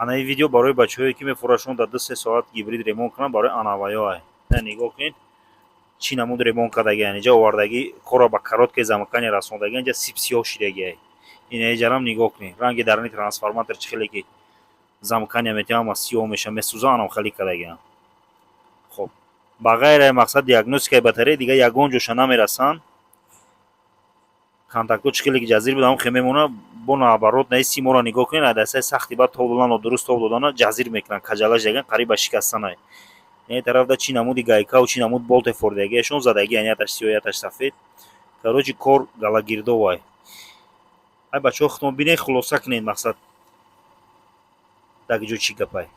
ана ин видео барои бачаҳое ки мефурӯшанд дар 2-3 соат гибрид ремонт кунанд барои анаваё ай. Нигоҳ кунед чӣ намуд ремонт кардаги инҷа овардаги корро ба каротки замакани расондаги инҷа сипсиё шидаги ай. Ин ҷарам нигоҳ кунед ранги дарни трансформатор чӣ хеле ки замакани метиҳама сиёҳ меша месӯзанам хали кардаги. хоб ба ғайри мақсад диагностикаи батарея дига ягон ҷоша намерасанд. контактҳо чӣ хеле ки ҷазир буданд хеле мемонад бо наоборот наи симоро нигоҳ кунед адасаи сахти бад тоб додан дуруст тоб додана ҷазир мекунанд каҷала шидаган қариб ба шикастан ай. ин тарафда чӣ намуди гайкаву чӣ намуд болте фордагиашон задаги яташ сиёҳ яташ сафед короче кор галагирдов ай. ай бачаҳо худтон бинед хулоса кунед мақсад даги ҷо чӣ гап ай.